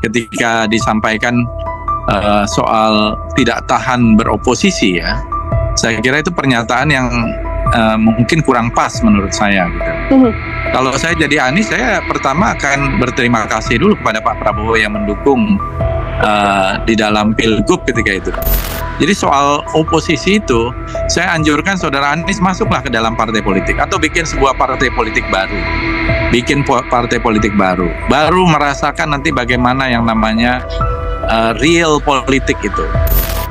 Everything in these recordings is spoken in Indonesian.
ketika disampaikan soal tidak tahan beroposisi ya, saya kira itu pernyataan yang mungkin kurang pas menurut saya gitu. Kalau saya jadi Anies, saya pertama akan berterima kasih dulu kepada Pak Prabowo yang mendukung di dalam Pilgub ketika itu. Jadi soal oposisi itu, saya anjurkan saudara Anies masuklah ke dalam partai politik atau bikin sebuah partai politik baru. Bikin partai politik baru. Baru merasakan nanti bagaimana yang namanya real politik itu.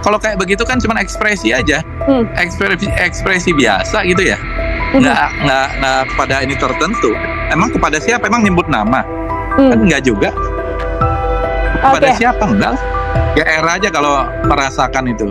Kalau kayak begitu kan cuma ekspresi aja, ekspresi biasa gitu ya, nggak kepada ini tertentu. Emang kepada siapa? Emang nyebut nama? Kan nggak juga. Kepada siapa? Enggak. GR aja kalau merasakan itu.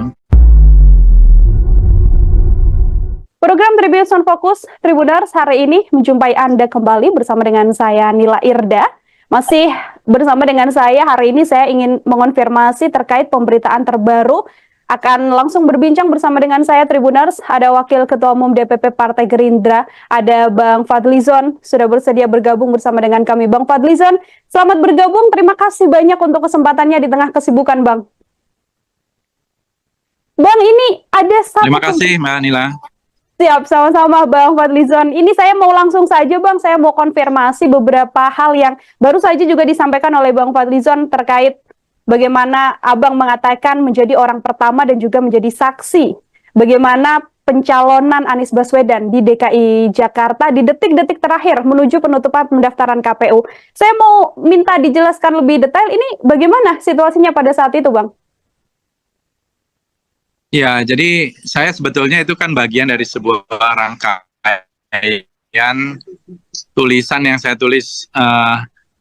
Program Tribun on Focus Tribuners hari ini menjumpai Anda kembali bersama dengan saya Nila Irda. Masih bersama dengan saya hari ini saya ingin mengonfirmasi terkait pemberitaan terbaru. Akan langsung berbincang bersama dengan saya Tribuners, ada Wakil Ketua Umum DPP Partai Gerindra, ada Bang Fadlizon, sudah bersedia bergabung bersama dengan kami. Bang Fadlizon, selamat bergabung, terima kasih banyak untuk kesempatannya di tengah kesibukan Bang. Bang, ini ada satu... Terima kasih Mbak Nila. Siap, sama-sama Bang Fadlizon. Ini saya mau langsung saja Bang, saya mau konfirmasi beberapa hal yang baru saja juga disampaikan oleh Bang Fadlizon terkait bagaimana Abang mengatakan menjadi orang pertama dan juga menjadi saksi bagaimana pencalonan Anies Baswedan di DKI Jakarta di detik-detik terakhir menuju penutupan pendaftaran KPU. Saya mau minta dijelaskan lebih detail, ini bagaimana situasinya pada saat itu Bang? Ya, jadi saya sebetulnya itu kan bagian dari sebuah rangkaian tulisan yang saya tulis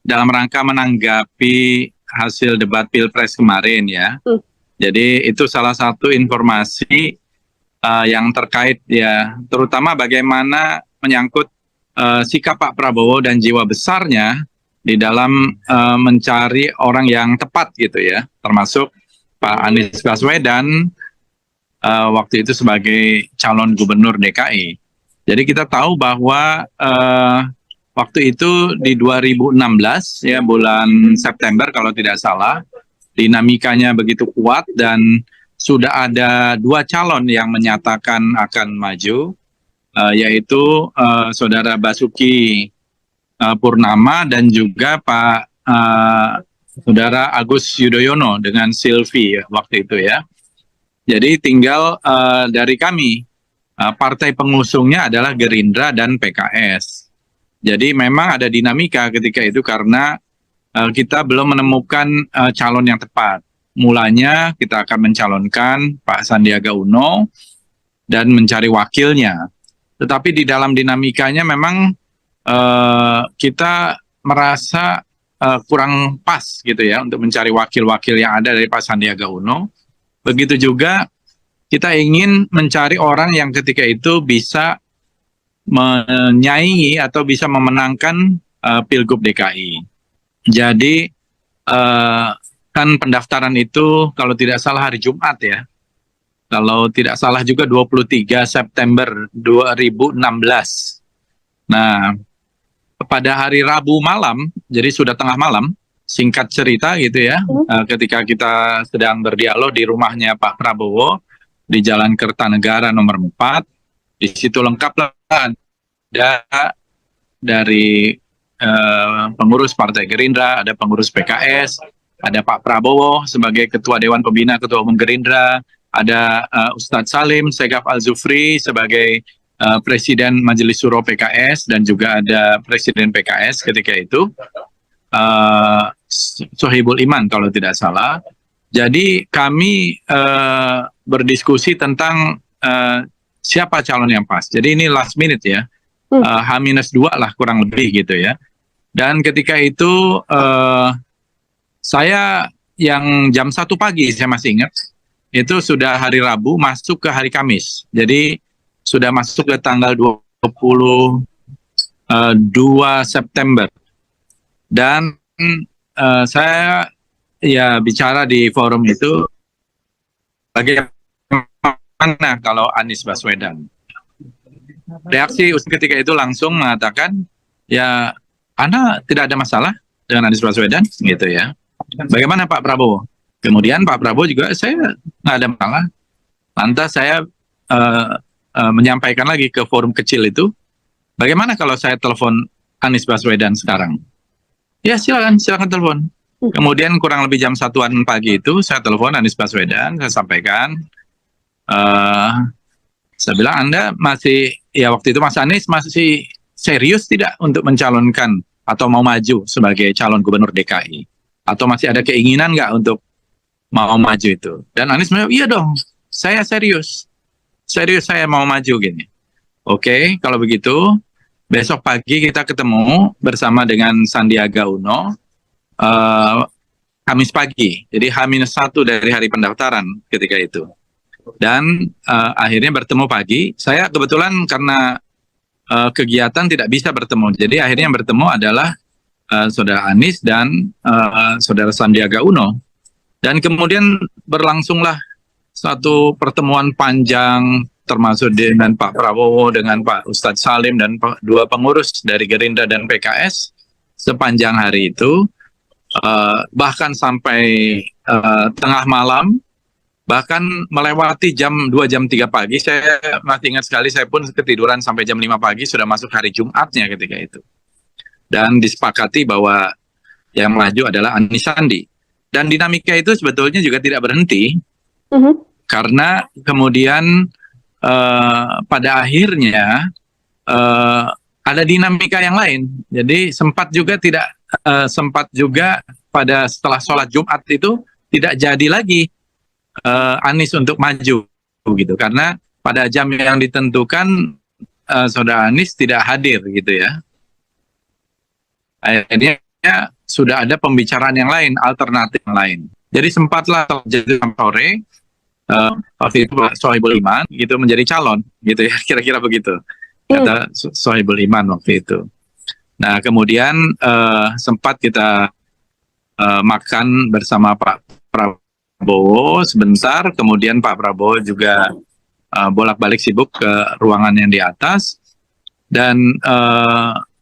dalam rangka menanggapi hasil debat Pilpres kemarin ya. Jadi itu salah satu informasi yang terkait ya, terutama bagaimana menyangkut sikap Pak Prabowo dan jiwa besarnya di dalam mencari orang yang tepat gitu ya, termasuk Pak Anies Baswedan waktu itu sebagai calon gubernur DKI. Jadi kita tahu bahwa waktu itu di 2016 ya, bulan September kalau tidak salah, dinamikanya begitu kuat dan sudah ada dua calon yang menyatakan akan maju, yaitu Saudara Basuki Purnama dan juga Pak Saudara Agus Yudhoyono dengan Silvi waktu itu ya. Jadi tinggal dari kami, partai pengusungnya adalah Gerindra dan PKS. Jadi memang ada dinamika ketika itu karena kita belum menemukan calon yang tepat. Mulanya kita akan mencalonkan Pak Sandiaga Uno dan mencari wakilnya. Tetapi di dalam dinamikanya memang kita merasa kurang pas gitu ya untuk mencari wakil-wakil yang ada dari Pak Sandiaga Uno. Begitu juga kita ingin mencari orang yang ketika itu bisa menyaingi atau bisa memenangkan Pilgub DKI. Jadi kan pendaftaran itu kalau tidak salah hari Jumat ya. Kalau tidak salah juga 23 September 2016. Nah, pada hari Rabu malam, jadi sudah tengah malam, singkat cerita gitu ya, ketika kita sedang berdialog di rumahnya Pak Prabowo di Jalan Kertanegara nomor 4, di situ lengkaplah ada dari pengurus Partai Gerindra, ada pengurus PKS, ada Pak Prabowo sebagai Ketua Dewan Pembina Ketua Umum Gerindra, ada Ustadz Salim Segaf Al-Zufri sebagai Presiden Majelis Syuro PKS, dan juga ada Presiden PKS ketika itu, Sohibul Iman kalau tidak salah. Jadi kami berdiskusi tentang siapa calon yang pas. Jadi ini last minute ya, H-2 lah kurang lebih gitu ya. Dan ketika itu saya yang jam 1 pagi saya masih ingat, itu sudah hari Rabu masuk ke hari Kamis. Jadi sudah masuk ke tanggal 22 September. Dan saya ya bicara di forum itu bagaimana kalau Anies Baswedan. Reaksi ketika itu langsung mengatakan ya Anda tidak ada masalah dengan Anies Baswedan gitu ya. bagaimana Pak Prabowo? Kemudian Pak Prabowo juga saya nggak ada masalah. Lantas saya menyampaikan lagi ke forum kecil itu, bagaimana kalau saya telepon Anies Baswedan sekarang? Ya silakan telepon. Kemudian kurang lebih jam 1-an pagi itu saya telepon Anies Baswedan, saya sampaikan, saya bilang Anda masih, ya waktu itu Mas Anies masih serius tidak untuk mencalonkan atau mau maju sebagai calon gubernur DKI? Atau masih ada keinginan nggak untuk mau maju itu? Dan Anies bilang, iya dong, saya serius saya mau maju gini. Oke, kalau begitu besok pagi kita ketemu bersama dengan Sandiaga Uno, Kamis pagi, jadi H-1 dari hari pendaftaran ketika itu. Dan akhirnya bertemu pagi, saya kebetulan karena kegiatan tidak bisa bertemu, jadi akhirnya yang bertemu adalah Saudara Anies dan Saudara Sandiaga Uno. Dan kemudian berlangsunglah satu pertemuan panjang termasuk dengan Pak Prabowo, dengan Pak Ustadz Salim dan dua pengurus dari Gerindra dan PKS sepanjang hari itu, bahkan sampai tengah malam, bahkan melewati jam 2 jam 3 pagi. Saya masih ingat sekali, saya pun ketiduran sampai jam 5 pagi, sudah masuk hari Jumatnya ketika itu. Dan disepakati bahwa yang maju adalah Anies Sandi. Dan dinamika itu sebetulnya juga tidak berhenti, karena kemudian pada akhirnya ada dinamika yang lain. Jadi sempat juga pada setelah sholat Jumat itu tidak jadi lagi Anies untuk maju gitu, karena pada jam yang ditentukan Saudara Anies tidak hadir gitu ya. Akhirnya sudah ada pembicaraan yang lain, alternatif yang lain. Jadi sempatlah jadi sore waktu itu Pak Sohibul Iman gitu menjadi calon gitu ya, kira-kira begitu kata Sohibul Iman waktu itu. Nah kemudian sempat kita makan bersama Pak Prabowo sebentar, kemudian Pak Prabowo juga bolak-balik sibuk ke ruangan yang di atas, dan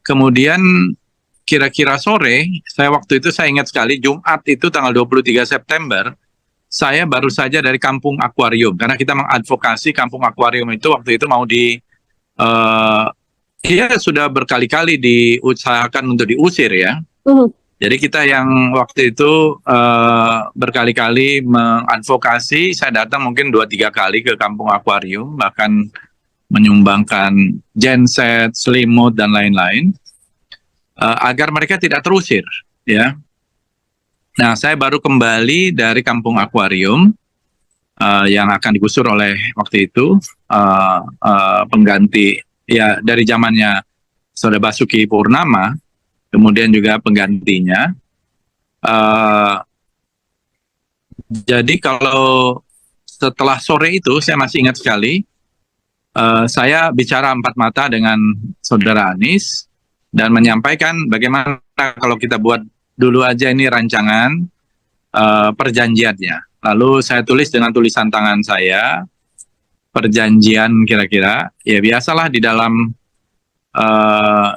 kemudian kira-kira sore, saya waktu itu saya ingat sekali, Jumat itu tanggal 23 September, saya baru saja dari Kampung Akuarium, karena kita mengadvokasi Kampung Akuarium itu waktu itu mau ya sudah berkali-kali diusahakan untuk diusir ya. Jadi kita yang waktu itu berkali-kali mengadvokasi, saya datang mungkin 2-3 kali ke Kampung Akuarium, bahkan menyumbangkan genset, selimut, dan lain-lain, agar mereka tidak terusir ya. Nah saya baru kembali dari Kampung Akuarium yang akan digusur oleh waktu itu pengganti ya dari zamannya Saudara Basuki Purnama, kemudian juga penggantinya. Jadi kalau setelah sore itu saya masih ingat sekali, saya bicara 4 mata dengan Saudara Anies dan menyampaikan bagaimana kalau kita buat dulu aja ini rancangan perjanjiannya. Lalu saya tulis dengan tulisan tangan saya, perjanjian kira-kira, ya biasalah di dalam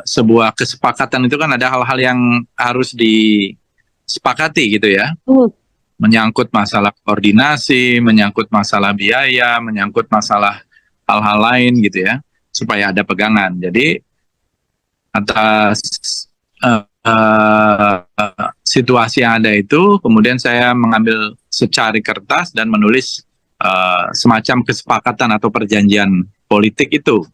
sebuah kesepakatan itu kan ada hal-hal yang harus disepakati gitu ya. Menyangkut masalah koordinasi, menyangkut masalah biaya, menyangkut masalah hal-hal lain gitu ya, supaya ada pegangan. Jadi atas situasi yang ada itu, kemudian saya mengambil secari kertas dan menulis semacam kesepakatan atau perjanjian politik itu.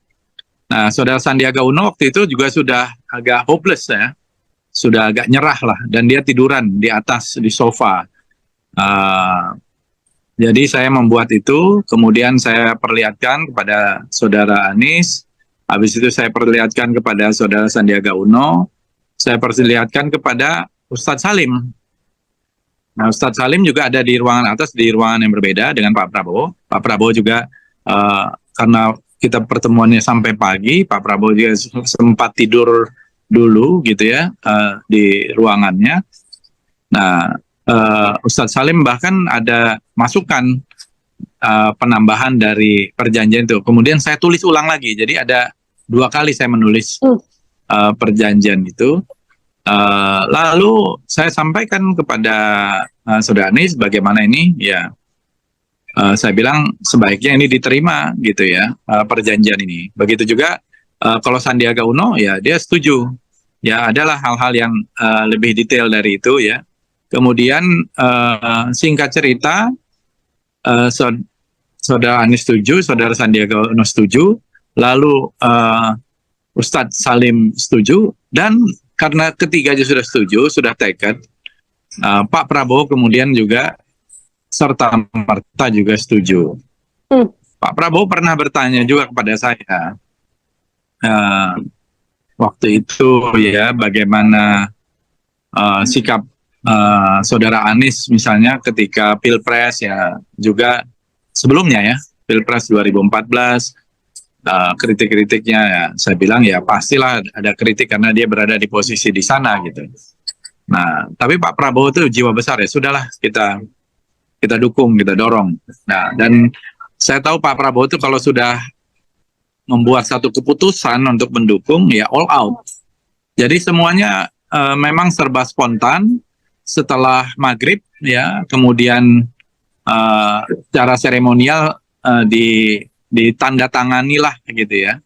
Nah, Saudara Sandiaga Uno waktu itu juga sudah agak hopeless ya, sudah agak nyerah lah, dan dia tiduran di atas di sofa. Jadi saya membuat itu, kemudian saya perlihatkan kepada Saudara Anies, habis itu saya perlihatkan kepada Saudara Sandiaga Uno, saya perlihatkan kepada Ustadz Salim. Nah, Ustadz Salim juga ada di ruangan atas, di ruangan yang berbeda dengan Pak Prabowo. Pak Prabowo juga karena kita pertemuannya sampai pagi, Pak Prabowo juga sempat tidur dulu gitu ya di ruangannya. Nah, Ustadz Salim bahkan ada masukan penambahan dari perjanjian itu. Kemudian saya tulis ulang lagi, jadi ada 2 kali saya menulis perjanjian itu. Lalu saya sampaikan kepada Saudara Anies bagaimana ini, ya saya bilang sebaiknya ini diterima gitu ya, perjanjian ini. Begitu juga kalau Sandiaga Uno, ya dia setuju. Ya adalah hal-hal yang lebih detail dari itu ya. Kemudian singkat cerita, Saudara Anies setuju, Saudara Sandiaga Uno setuju, lalu Ustadz Salim setuju, dan karena ketiganya sudah setuju, sudah tekad, Pak Prabowo kemudian juga serta merta juga setuju. Pak Prabowo pernah bertanya juga kepada saya waktu itu ya, bagaimana sikap Saudara Anies misalnya ketika Pilpres ya, juga sebelumnya ya, Pilpres 2014. Kritik-kritiknya ya, saya bilang ya pastilah ada kritik karena dia berada di posisi di sana gitu. Nah, tapi Pak Prabowo itu jiwa besar ya, sudahlah kita dukung, kita dorong. Nah, dan saya tahu Pak Prabowo itu kalau sudah membuat satu keputusan untuk mendukung ya all out. Jadi semuanya memang serba spontan. Setelah maghrib ya, kemudian secara seremonial ditandatangani lah gitu ya,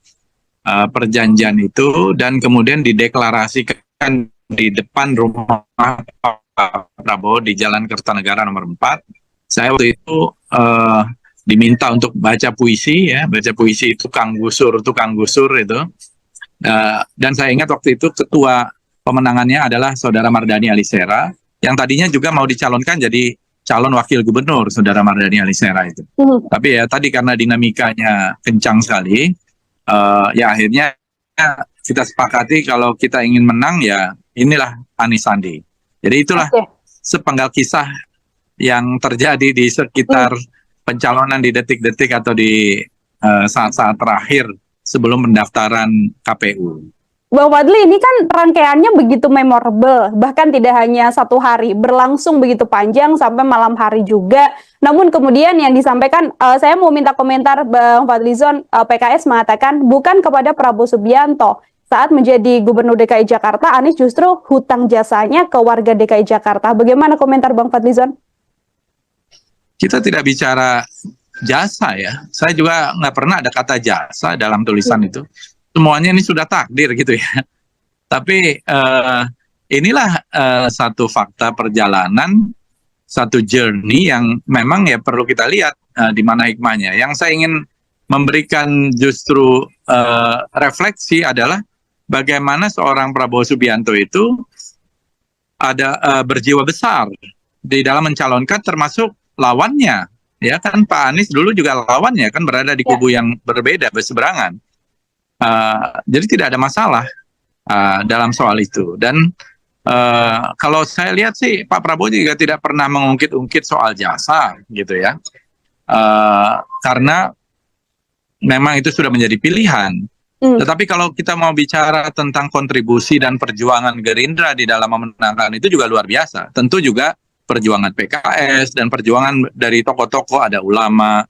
perjanjian itu, dan kemudian dideklarasikan di depan rumah Pak Prabowo di Jalan Kertanegara nomor 4. Saya waktu itu diminta untuk baca puisi ya, baca puisi tukang gusur itu, dan saya ingat waktu itu ketua pemenangannya adalah Saudara Mardhani Alisera, yang tadinya juga mau dicalonkan jadi calon wakil gubernur, Saudara Mardhani Alisera itu. Tapi ya tadi karena dinamikanya kencang sekali, ya akhirnya kita sepakati kalau kita ingin menang ya inilah Anies Sandi. Jadi itulah sepenggal kisah yang terjadi di sekitar pencalonan di detik-detik atau di saat-saat terakhir sebelum pendaftaran KPU. Bang Fadli, ini kan rangkaiannya begitu memorable, bahkan tidak hanya satu hari, berlangsung begitu panjang sampai malam hari juga. Namun kemudian yang disampaikan, saya mau minta komentar Bang Fadlizon, PKS mengatakan bukan kepada Prabowo Subianto. Saat menjadi Gubernur DKI Jakarta, Anies justru hutang jasanya ke warga DKI Jakarta. Bagaimana komentar Bang Fadlizon? Kita tidak bicara jasa ya. Saya juga nggak pernah ada kata jasa dalam tulisan itu. Semuanya ini sudah takdir gitu ya. Tapi inilah satu fakta perjalanan, satu journey yang memang ya perlu kita lihat di mana hikmahnya. Yang saya ingin memberikan justru refleksi adalah bagaimana seorang Prabowo Subianto itu ada berjiwa besar di dalam mencalonkan, termasuk lawannya. Ya kan Pak Anies dulu juga lawannya, kan berada di kubu yang berbeda, berseberangan. Jadi tidak ada masalah dalam soal itu. Dan kalau saya lihat sih Pak Prabowo juga tidak pernah mengungkit-ungkit soal jasa gitu ya, karena memang itu sudah menjadi pilihan. Tetapi kalau kita mau bicara tentang kontribusi dan perjuangan Gerindra di dalam memenangkan itu juga luar biasa. Tentu juga perjuangan PKS dan perjuangan dari tokoh-tokoh, ada ulama,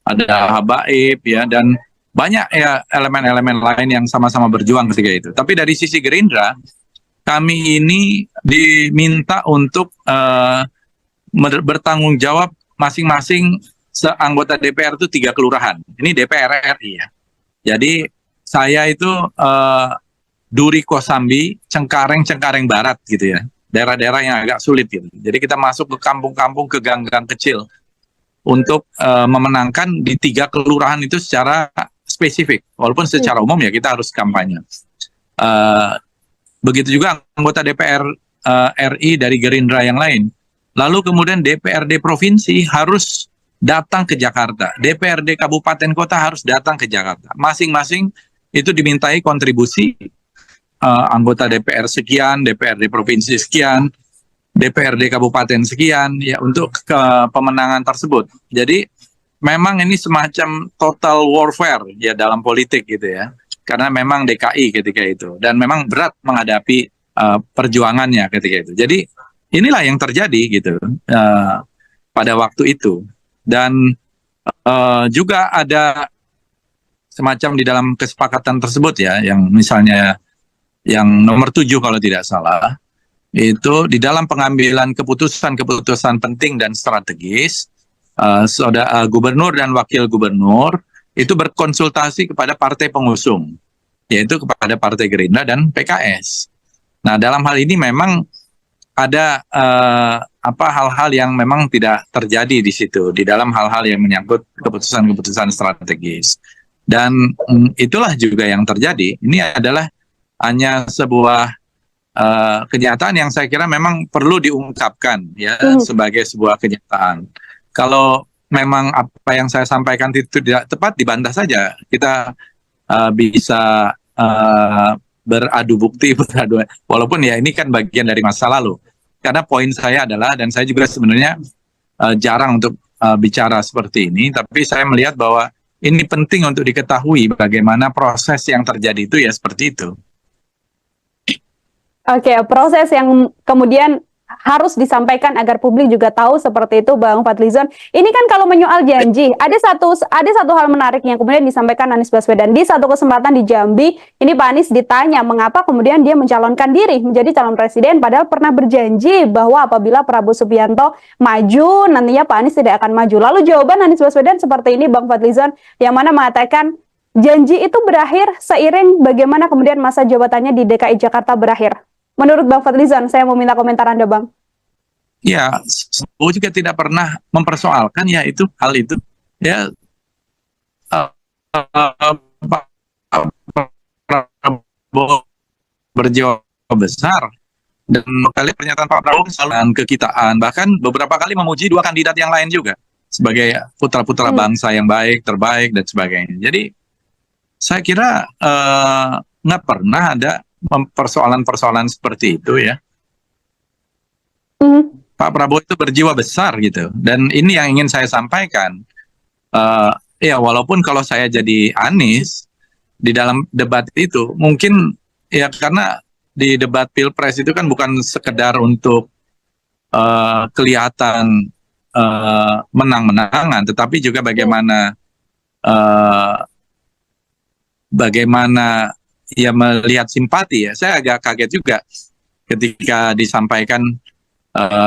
ada habaib ya, dan banyak ya elemen-elemen lain yang sama-sama berjuang ketika itu. Tapi dari sisi Gerindra, kami ini diminta untuk bertanggung jawab masing-masing anggota DPR itu 3 kelurahan. Ini DPR RI ya. Jadi saya itu Duri Kosambi, Cengkareng Barat gitu ya. Daerah-daerah yang agak sulit gitu. Jadi kita masuk ke kampung-kampung, ke gang-gang kecil untuk memenangkan di 3 kelurahan itu secara spesifik, walaupun secara umum ya kita harus kampanye. Begitu juga anggota DPR RI dari Gerindra yang lain. Lalu kemudian DPRD provinsi harus datang ke Jakarta, DPRD kabupaten kota harus datang ke Jakarta. Masing-masing itu dimintai kontribusi anggota DPR sekian, DPRD provinsi sekian, DPRD kabupaten sekian ya untuk pemenangan tersebut. Jadi memang ini semacam total warfare ya dalam politik gitu ya, karena memang DKI ketika itu, dan memang berat menghadapi perjuangannya ketika itu. Jadi inilah yang terjadi gitu pada waktu itu. Dan juga ada semacam di dalam kesepakatan tersebut ya, yang misalnya yang nomor 7 kalau tidak salah, itu di dalam pengambilan keputusan-keputusan penting dan strategis, gubernur dan wakil gubernur itu berkonsultasi kepada partai pengusung, yaitu kepada Partai Gerindra dan PKS. Nah, dalam hal ini memang ada hal-hal yang memang tidak terjadi di situ, di dalam hal-hal yang menyangkut keputusan-keputusan strategis. Dan itulah juga yang terjadi. Ini adalah hanya sebuah kenyataan yang saya kira memang perlu diungkapkan ya sebagai sebuah kenyataan. Kalau memang apa yang saya sampaikan itu tidak tepat, dibantah saja. Kita bisa beradu bukti, walaupun ya ini kan bagian dari masa lalu. Karena poin saya adalah, dan saya juga sebenarnya jarang untuk bicara seperti ini, tapi saya melihat bahwa ini penting untuk diketahui bagaimana proses yang terjadi itu ya seperti itu. Oke, proses yang kemudian harus disampaikan agar publik juga tahu seperti itu, Bang Fadlizon. Ini kan kalau menyoal janji, ada satu hal menarik yang kemudian disampaikan Anies Baswedan di satu kesempatan di Jambi. Ini Pak Anies ditanya mengapa kemudian dia mencalonkan diri menjadi calon presiden, padahal pernah berjanji bahwa apabila Prabowo Subianto maju, nantinya Pak Anies tidak akan maju. Lalu jawaban Anies Baswedan seperti ini, Bang Fadlizon, yang mana mengatakan janji itu berakhir seiring bagaimana kemudian masa jabatannya di DKI Jakarta berakhir. Menurut Bang Fadlizon, saya mau minta komentar Anda, Bang. Ya, saya juga tidak pernah mempersoalkan ya itu hal itu. Ya, Pak Prabowo berjiwa besar, dan kali pernyataan Pak Prabowo selalu kekitaan, bahkan beberapa kali memuji dua kandidat yang lain juga sebagai putra-putra bangsa yang baik, terbaik, dan sebagainya. Jadi saya kira nggak pernah ada persoalan-persoalan seperti itu ya. Pak Prabowo itu berjiwa besar gitu, dan ini yang ingin saya sampaikan. Ya walaupun kalau saya jadi Anies di dalam debat itu mungkin ya, karena di debat pilpres itu kan bukan sekedar untuk kelihatan menang-menangan, tetapi juga bagaimana ya melihat simpati ya. Saya agak kaget juga ketika disampaikan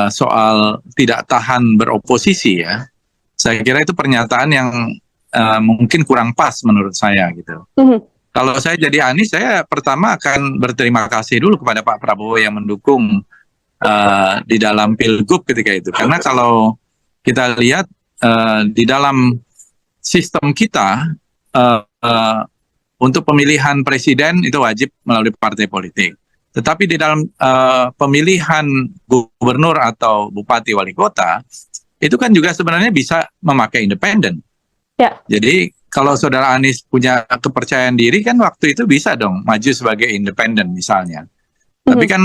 soal tidak tahan beroposisi ya. Saya kira itu pernyataan yang mungkin kurang pas menurut saya gitu. Kalau saya jadi Anies, saya pertama akan berterima kasih dulu kepada Pak Prabowo yang mendukung di dalam Pilgub ketika itu. Karena kalau kita lihat di dalam sistem kita, untuk pemilihan presiden itu wajib melalui partai politik. Tetapi di dalam pemilihan gubernur atau bupati wali kota, itu kan juga sebenarnya bisa memakai independen. Ya. Jadi kalau saudara Anies punya kepercayaan diri kan waktu itu bisa dong maju sebagai independen misalnya. Tapi kan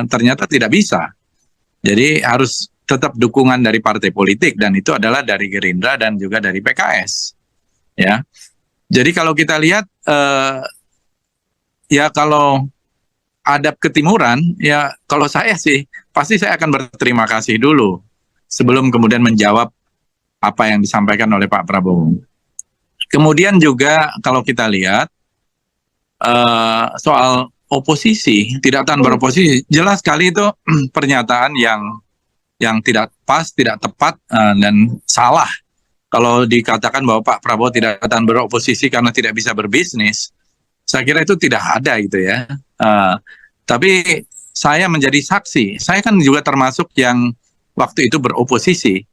ternyata tidak bisa. Jadi harus tetap dukungan dari partai politik, dan itu adalah dari Gerindra dan juga dari PKS. Ya. Jadi kalau kita lihat, ya kalau adab ketimuran, ya kalau saya sih, pasti saya akan berterima kasih dulu, sebelum kemudian menjawab apa yang disampaikan oleh Pak Prabowo. Kemudian juga kalau kita lihat, soal oposisi, tidak tahan beroposisi, jelas sekali itu pernyataan yang tidak pas, tidak tepat, dan salah. Kalau dikatakan bahwa Pak Prabowo tidak tahan beroposisi karena tidak bisa berbisnis, saya kira itu tidak ada gitu ya. Tapi saya menjadi saksi, saya kan juga termasuk yang waktu itu beroposisi